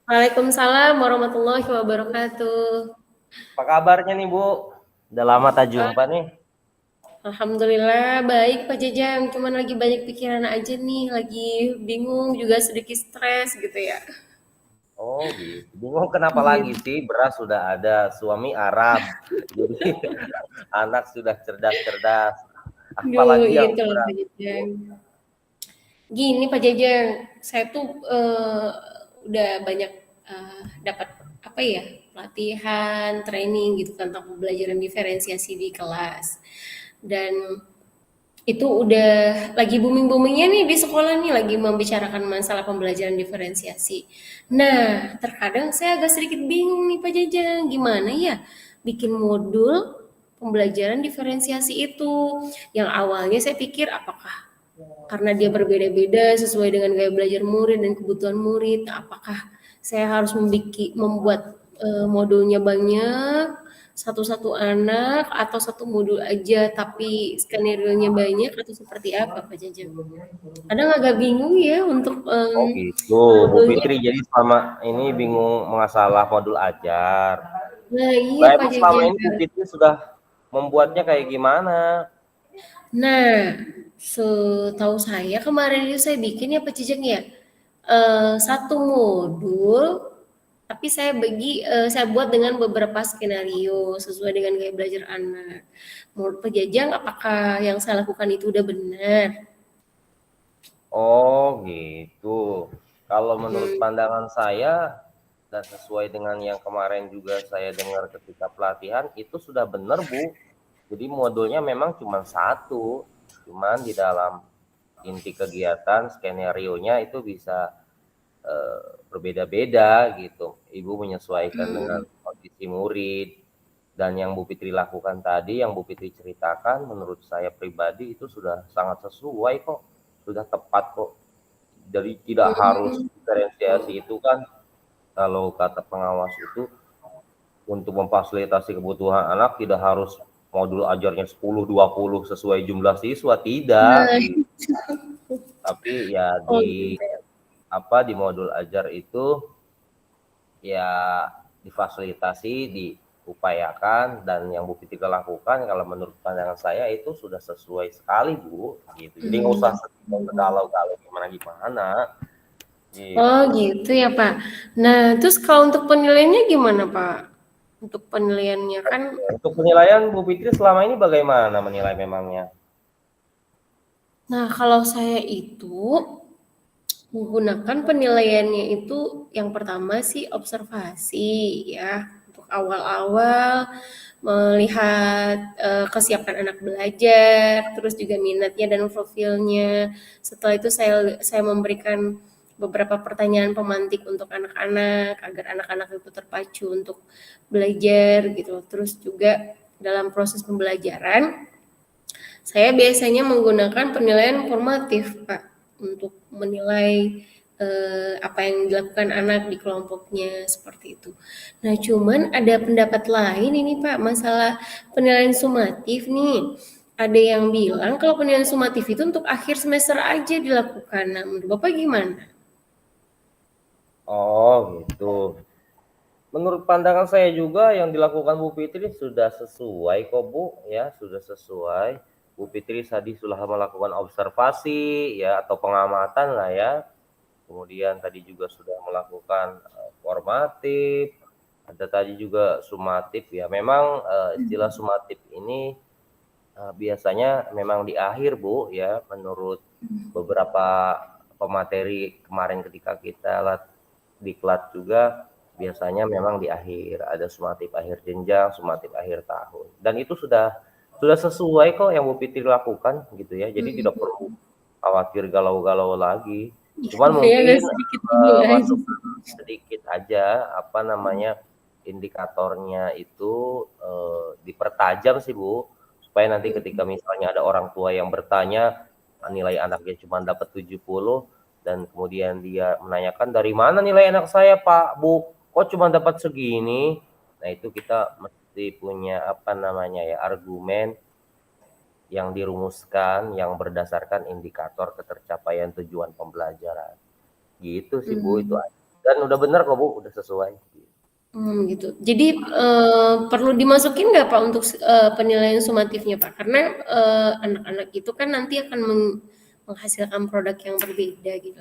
Waalaikumsalam warahmatullahi wabarakatuh. Apa kabarnya nih Bu? Udah lama tak Ah, jumpa nih. Alhamdulillah baik Pak Jajang, cuman lagi banyak pikiran aja nih, lagi bingung juga sedikit stres gitu ya. Oh gitu. Bingung kenapa lagi Gitu. sih? Beras sudah ada, suami Arab. Jadi anak sudah cerdas-cerdas. Duh, Apalagi yang itu loh berat Pak Bu? Jajang. Gini Pak Jajang, saya tuh udah banyak dapat apa ya pelatihan, training gitu tentang pembelajaran diferensiasi di kelas. Dan itu udah lagi booming-boomingnya nih di sekolah nih, lagi membicarakan masalah pembelajaran diferensiasi. Nah, terkadang saya agak sedikit bingung nih Pak Jajang, gimana ya bikin modul pembelajaran diferensiasi itu. Yang awalnya saya pikir apakah karena dia berbeda-beda sesuai dengan gaya belajar murid dan kebutuhan murid, apakah saya harus membuat modulnya banyak, satu-satu anak, atau satu modul aja tapi skenario-nya banyak, atau seperti apa Pak Jajang? Kadang agak bingung ya untuk Oh gitu. Bu modulnya. Fitri jadi selama ini bingung masalah modul ajar. Nah iya Lah Pak emang selama Jajang. ini Bu Fitri sudah membuatnya kayak gimana? Nah, setahu saya kemarin itu saya bikin ya Pak Jajang ya, satu modul, tapi saya buat dengan beberapa skenario sesuai dengan gaya belajar anak. Menurut Pak Jajang, apakah yang saya lakukan itu udah benar? Oh gitu. Kalau menurut Hmm, pandangan saya dan sesuai dengan yang kemarin juga saya dengar ketika pelatihan itu sudah benar Bu. Jadi modulnya memang cuma satu, cuman di dalam inti kegiatan skenario-nya itu bisa berbeda-beda gitu. Ibu menyesuaikan dengan hmm, kondisi murid dan yang Bu Fitri lakukan tadi, yang Bu Fitri ceritakan, menurut saya pribadi itu sudah sangat sesuai kok, sudah tepat kok. Jadi tidak harus hmm. diferensiasi itu kan kalau kata pengawas itu untuk memfasilitasi kebutuhan anak tidak harus modul ajarnya 10, 20 sesuai jumlah siswa, tidak Nah, gitu. Tapi ya oh di gitu ya. di modul ajar itu ya difasilitasi, diupayakan dan yang Bu Fitri lakukan kalau menurut pandangan saya itu sudah sesuai sekali Bu gitu. Jadi nggak usah Hmm. sedih galau-galau gimana-gimana Oh gitu. gitu ya Pak. Nah, terus kalau untuk penilaiannya gimana Pak? Untuk penilaiannya kan, Untuk penilaian Bu Fitri selama ini bagaimana menilai memangnya? nah kalau saya itu menggunakan penilaiannya itu yang pertama sih observasi ya, untuk awal-awal melihat kesiapan anak belajar, terus juga minatnya dan profilnya. Setelah itu saya memberikan beberapa pertanyaan pemantik untuk anak-anak agar anak-anak itu terpacu untuk belajar gitu. Terus juga dalam proses pembelajaran saya biasanya menggunakan penilaian formatif, Pak, untuk menilai apa yang dilakukan anak di kelompoknya seperti itu. Nah, cuman ada pendapat lain ini, Pak, masalah penilaian sumatif nih. Ada yang bilang kalau penilaian sumatif itu untuk akhir semester aja dilakukan. Nah, menurut Bapak gimana? Oh gitu. Menurut pandangan saya juga yang dilakukan Bu Fitri sudah sesuai kok Bu ya, sudah sesuai. Bu Fitri tadi sudah melakukan observasi ya atau pengamatan lah ya. Kemudian tadi juga sudah melakukan formatif, ada tadi juga sumatif ya. Memang istilah sumatif ini biasanya memang di akhir Bu ya, menurut beberapa pemateri kemarin ketika kita diklat juga biasanya memang di akhir ada sumatif akhir jenjang, sumatif akhir tahun. Dan itu sudah sesuai kok yang Bu Fitri lakukan gitu ya. Jadi tidak perlu khawatir galau-galau lagi. Cuman Saya agak mungkin sedikit bingung aja. masuk sedikit aja apa namanya indikatornya itu dipertajam sih Bu, supaya nanti ketika misalnya ada orang tua yang bertanya nilai anaknya cuma dapat 70 dan kemudian dia menanyakan dari mana nilai anak saya Pak Bu kok cuma dapat segini, nah itu kita mesti punya apa namanya ya argumen yang dirumuskan yang berdasarkan indikator ketercapaian tujuan pembelajaran gitu sih Bu itu Hmm. aja. Dan udah bener kok Bu, udah sesuai. Gitu. Jadi, perlu dimasukin nggak Pak untuk penilaian sumatifnya Pak? Karena anak-anak itu kan nanti akan menghasilkan produk yang berbeda gitu.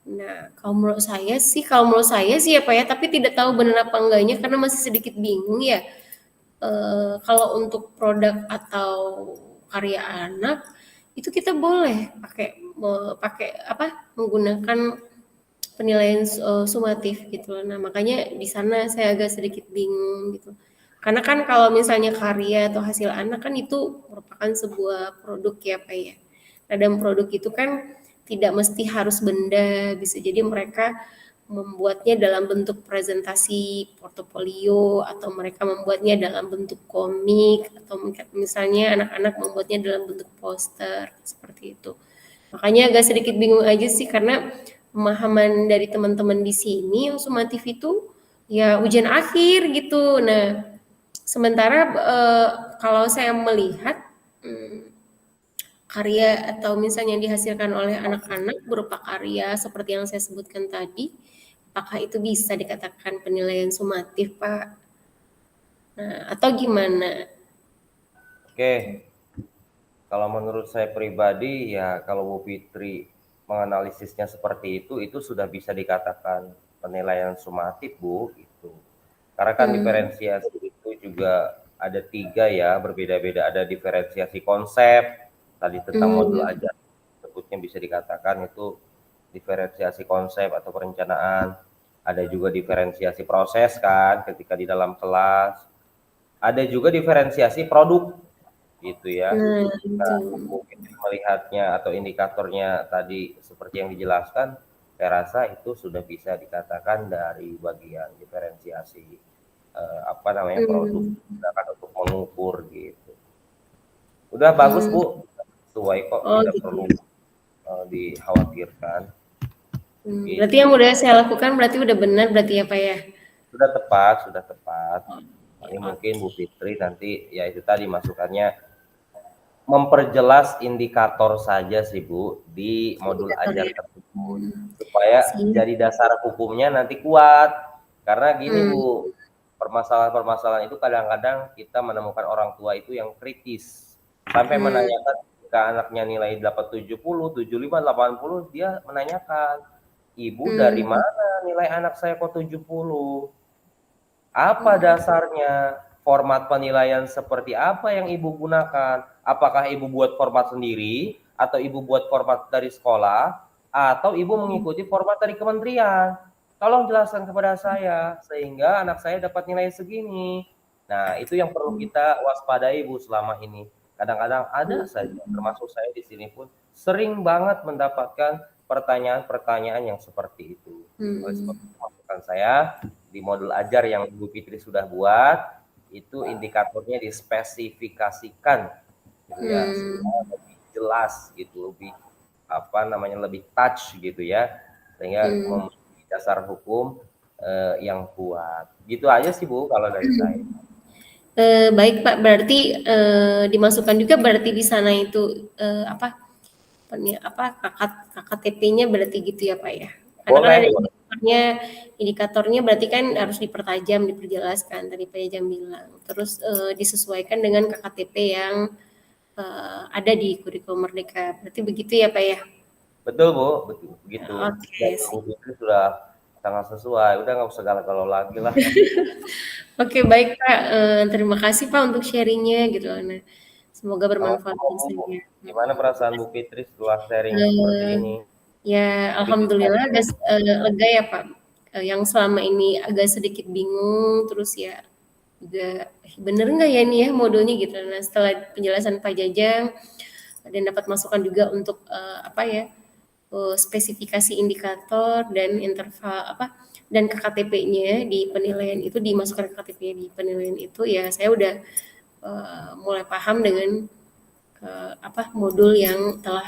Nah, kalau menurut saya sih ya Pak ya, tapi tidak tahu benar apa enggaknya karena masih sedikit bingung ya. Kalau untuk produk atau karya anak itu kita boleh pakai apa menggunakan penilaian sumatif gitu loh. Nah, makanya di sana saya agak sedikit bingung gitu. Karena kan kalau misalnya karya atau hasil anak kan itu merupakan sebuah produk ya Pak ya. Nah, dan produk itu kan tidak mesti harus benda, bisa jadi mereka membuatnya dalam bentuk presentasi portofolio atau mereka membuatnya dalam bentuk komik atau misalnya anak-anak membuatnya dalam bentuk poster seperti itu. Makanya agak sedikit bingung aja sih karena pemahaman dari teman-teman di sini yang sumatif itu ya ujian akhir gitu. Nah, sementara kalau saya melihat karya atau misalnya yang dihasilkan oleh anak-anak berupa karya seperti yang saya sebutkan tadi, apakah itu bisa dikatakan penilaian sumatif, Pak? Nah, atau gimana? Oke, kalau menurut saya pribadi ya kalau Bu Fitri menganalisisnya seperti itu sudah bisa dikatakan penilaian sumatif Bu itu. Karena kan diferensiasi itu juga ada 3 ya, berbeda-beda. Ada diferensiasi konsep, tadi tentang modul ajar, sebutnya bisa dikatakan itu diferensiasi konsep atau perencanaan. Ada juga diferensiasi proses kan ketika di dalam kelas. Ada juga diferensiasi produk gitu ya. Nah, Nah, itu. mungkin melihatnya atau indikatornya tadi seperti yang dijelaskan, saya rasa itu sudah bisa dikatakan dari bagian diferensiasi apa namanya produk gunakan untuk mengukur gitu. Udah bagus Bu, sesuai kok, Oh, tidak gitu. perlu dikhawatirkan. Berarti Gitu. yang udah saya lakukan berarti udah benar berarti ya, Pak ya? Sudah tepat, sudah tepat. Ini mungkin Oke. Bu Fitri nanti ya itu tadi masukannya memperjelas indikator saja sih Bu di modul Indikator ajar ya. tersebut supaya Sih. jadi dasar hukumnya nanti kuat. Karena gini Bu, permasalahan-permasalahan itu kadang-kadang kita menemukan orang tua itu yang kritis sampai menanyakan jika anaknya nilai dapat 70, 75, 80 dia menanyakan, "Ibu dari mana nilai anak saya kok 70? Apa dasarnya? Format penilaian seperti apa yang Ibu gunakan? Apakah Ibu buat format sendiri atau Ibu buat format dari sekolah atau Ibu mengikuti format dari kementerian? Tolong jelaskan kepada saya sehingga anak saya dapat nilai segini." Nah, itu yang perlu kita waspadai Bu selama ini. Kadang-kadang ada saja, termasuk saya di sini pun sering banget mendapatkan pertanyaan-pertanyaan yang seperti itu. Oleh sebab itu masukan saya di modul ajar yang Bu Fitri sudah buat itu indikatornya dispesifikasikan gitu ya supaya lebih jelas gitu, lebih apa namanya lebih touch gitu ya sehingga memiliki dasar hukum yang kuat. Gitu aja sih Bu kalau dari saya. Baik Pak, berarti dimasukkan juga berarti di sana itu apa KKTP-nya berarti gitu ya Pak ya? Karena kan Boleh, ada boleh. indikatornya berarti kan harus dipertajam, diperjelaskan tadi Pak Ejam bilang. Terus disesuaikan dengan KKTP yang ada di kurikulum Merdeka. Berarti begitu ya Pak ya? Betul Bu, betul begitu. Dan Oke, Bu Fitri sudah sangat sesuai. Udah nggak usah galau-galau lagi lah. Oke baik Pak, terima kasih Pak untuk sharingnya gitu. Nah, semoga bermanfaat Sama-sama buat Bu. saya. Gimana perasaan Bu Fitri setelah sharing seperti Eh, ini? Ya, Sedikit alhamdulillah sharing. lega ya Pak. Yang selama ini agak sedikit bingung, terus ya juga bener nggak ya ini ya modulnya gitu. Nah, setelah penjelasan Pak Jajang dan dapat masukan juga untuk apa ya spesifikasi indikator dan interval apa dan KKTP-nya di penilaian itu dimasukkan KKTP-nya di penilaian itu ya saya udah mulai paham dengan apa modul yang telah